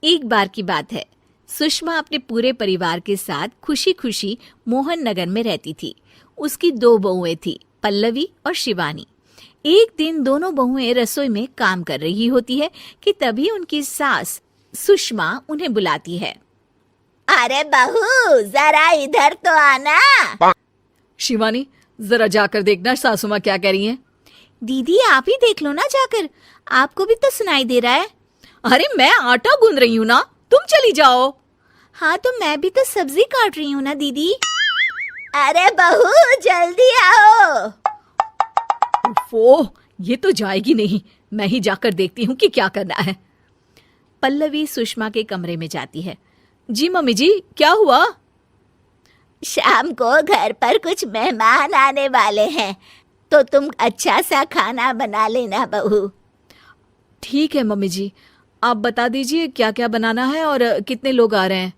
एक बार की बात है, सुषमा अपने पूरे परिवार के साथ खुशी खुशी मोहन नगर में रहती थी। उसकी 2 बहुएं थी, पल्लवी और शिवानी। एक दिन दोनों बहुएं रसोई में काम कर रही होती है कि तभी उनकी सास सुषमा उन्हें बुलाती है। अरे बहू, जरा इधर तो आना। शिवानी, जरा जाकर देखना सासू माँ क्या कह रही हैं। दीदी आप ही देख लो ना जाकर, आपको भी तो सुनाई दे रहा है। अरे मैं आटा गूंद रही हूँ ना, तुम चली जाओ। हाँ तो मैं भी तो सब्जी काट रही हूँ ना दीदी। अरे बहू, जल्दी आओ। ओह, ये तो जाएगी नहीं। मैं ही जाकर देखती हूँ कि क्या करना है। पल्लवी सुषमा के कमरे में जाती है। जी मम्मी जी, क्या हुआ? शाम को घर पर कुछ मेहमान आने वाले हैं, तो तुम अच्छा सा खाना बना लेना बहू। ठीक है मम्मी जी, आप बता दीजिए क्या क्या बनाना है और कितने लोग आ रहे हैं।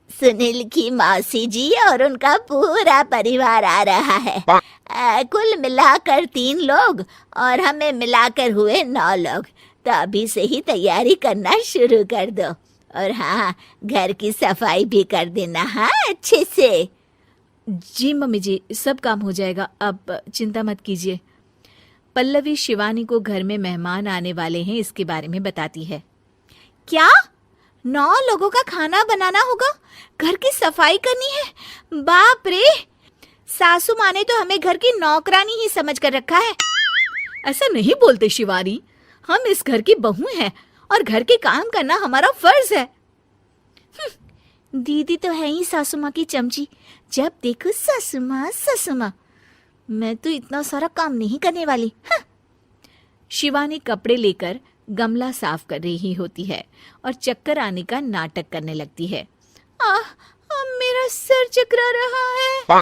सुनील की मौसी जी और उनका पूरा परिवार आ रहा है। कुल मिलाकर 3 लोग और हमें मिलाकर हुए 9 लोग। तो अभी से ही तैयारी करना शुरू कर दो। और हाँ, घर की सफाई भी कर देना, हाँ, अच्छे से। जी मम्मी जी, सब काम हो जाएगा, आप चिंता मत कीजिए। पल्लवी शिवानी को घर में मेहमान आने वाले हैं इसके बारे में बताती है। क्या 9 लोगों का खाना बनाना होगा, घर की सफाई करनी है? बाप रे, सासू माँ ने तो हमें घर की नौकरानी ही समझ कर रखा है। ऐसा नहीं बोलते शिवानी, हम इस घर की बहू हैं और घर के काम करना हमारा फर्ज है। दीदी तो है ही सासू माँ की चमची, जब देखो सासू माँ सासू माँ। मैं तो इतना सारा काम नहीं करने वाली। शिवानी कपड़े लेकर गमला साफ कर रही होती है और चक्कर आने का नाटक करने लगती है। मेरा सर चकरा रहा है।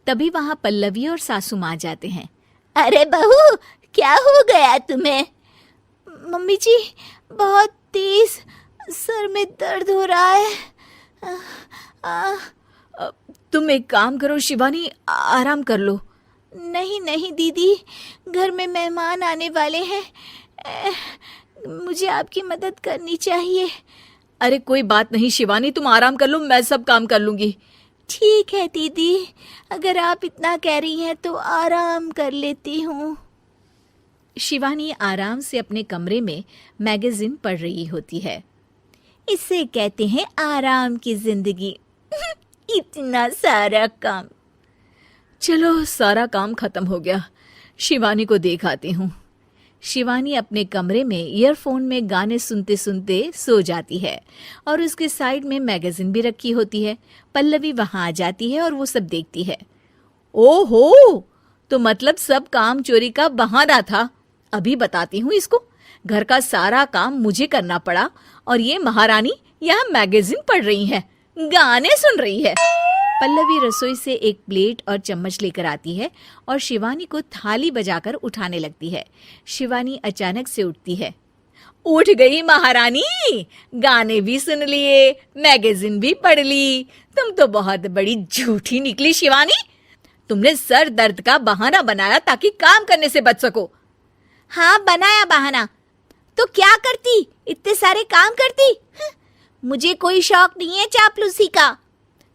तभी वहां पल्लवी और सासू माँ जाते हैं। अरे बहू, क्या हो गया तुम्हें? मम्मी जी, बहुत तेज सर में दर्द हो रहा है। तुम एक काम करो शिवानी, आराम कर लो। नहीं नहीं दीदी, घर में मेहमान आने वाले हैं, मुझे आपकी मदद करनी चाहिए। अरे कोई बात नहीं शिवानी, तुम आराम कर लो, मैं सब काम कर लूंगी। ठीक है दीदी, अगर आप इतना कह रही हैं तो आराम कर लेती हूँ। शिवानी आराम से अपने कमरे में मैगजीन पढ़ रही होती है। इसे कहते हैं आराम की जिंदगी। इतना सारा काम। चलो, सारा काम खत्म हो गया, शिवानी को देख आती हूँ। शिवानी अपने कमरे में ईयरफोन में गाने सुनते सुनते सो जाती है और उसके साइड में मैगजीन भी रखी होती है। पल्लवी वहां आ जाती है और वो सब देखती है। ओहो, तो मतलब सब काम चोरी का बहाना था। अभी बताती हूँ इसको। घर का सारा काम मुझे करना पड़ा और ये महारानी यहाँ मैगजीन पढ़ रही है, गाने सुन रही है। पल्लवी रसोई से एक प्लेट और चम्मच लेकर आती है और शिवानी को थाली बजाकर उठाने लगती है। शिवानी अचानक से उठती है। उठ गई महारानी, गाने भी सुन लिए, मैगजीन भी पढ़ ली। तुम तो बहुत बड़ी झूठी निकली शिवानी। तुमने सर दर्द का बहाना बनाया ताकि काम करने से बच सको। हाँ, बनाया बहाना, तो क्या करती, इतने सारे काम करती। मुझे कोई शौक नहीं है चापलूसी का।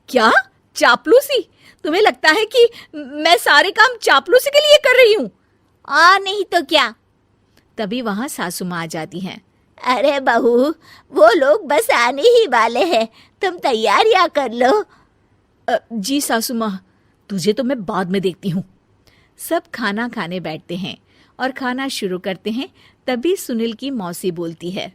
क्या चापलूसी? तुम्हें लगता है कि मैं सारे काम चापलूसी के लिए कर रही हूँ? और नहीं तो क्या। तभी वहां सासू माँ आ जाती हैं। अरे बहू, वो लोग बस आने ही वाले हैं, तुम तैयारियां कर लो। जी सासू माँ, तुझे तो मैं बाद में देखती हूँ। सब खाना खाने बैठते हैं और खाना शुरू करते हैं। तभी सुनील की मौसी बोलती है।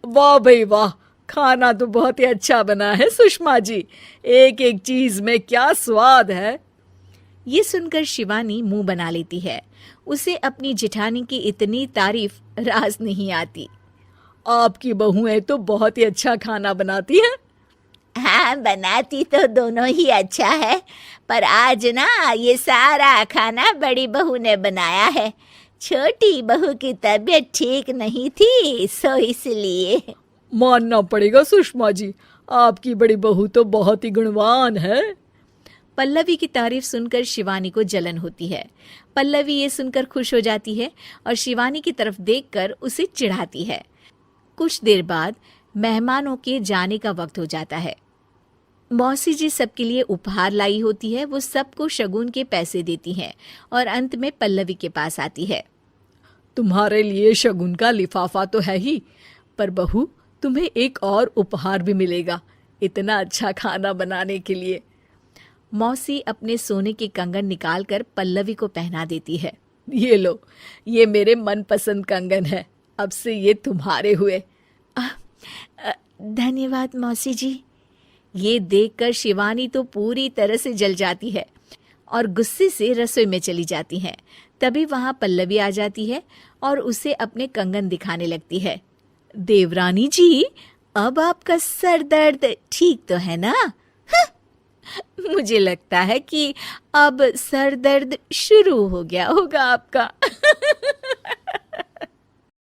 वाह भाई वाह, खाना तो बहुत ही अच्छा बना है सुषमा जी, एक एक चीज में क्या स्वाद है। ये सुनकर शिवानी मुंह बना लेती है। उसे अपनी जेठानी की इतनी तारीफ रास नहीं आती। आपकी बहुएं तो बहुत ही अच्छा खाना बनाती हैं। हाँ, बनाती तो दोनों ही अच्छा है, पर आज ना ये सारा खाना बड़ी बहू ने बनाया है। छोटी बहू की तबीयत ठीक नहीं थी, सो इसलिए। मानना पड़ेगा सुषमा जी, आपकी बड़ी बहू तो बहुत ही गुणवान है। पल्लवी की तारीफ सुनकर शिवानी को जलन होती है। पल्लवी ये सुनकर खुश हो जाती है और शिवानी की तरफ देखकर उसे चिढ़ाती है। कुछ देर बाद मेहमानों के जाने का वक्त हो जाता है। मौसी जी सबके लिए उपहार लाई होती है। वो सबको शगुन के पैसे देती हैं और अंत में पल्लवी के पास आती है। तुम्हारे लिए शगुन का लिफाफा तो है ही, पर बहू तुम्हें एक और उपहार भी मिलेगा इतना अच्छा खाना बनाने के लिए। मौसी अपने सोने के कंगन निकालकर पल्लवी को पहना देती है। ये लो, ये मेरे मनपसंद कंगन है, अब से ये तुम्हारे हुए। धन्यवाद मौसी जी। ये देखकर शिवानी तो पूरी तरह से जल जाती है और गुस्से से रसोई में चली जाती है। तभी वहां पल्लवी आ जाती है और उसे अपने कंगन दिखाने लगती है। देवरानी जी, अब आपका सर दर्द ठीक तो है ना? मुझे लगता है कि अब सर दर्द शुरू हो गया होगा आपका।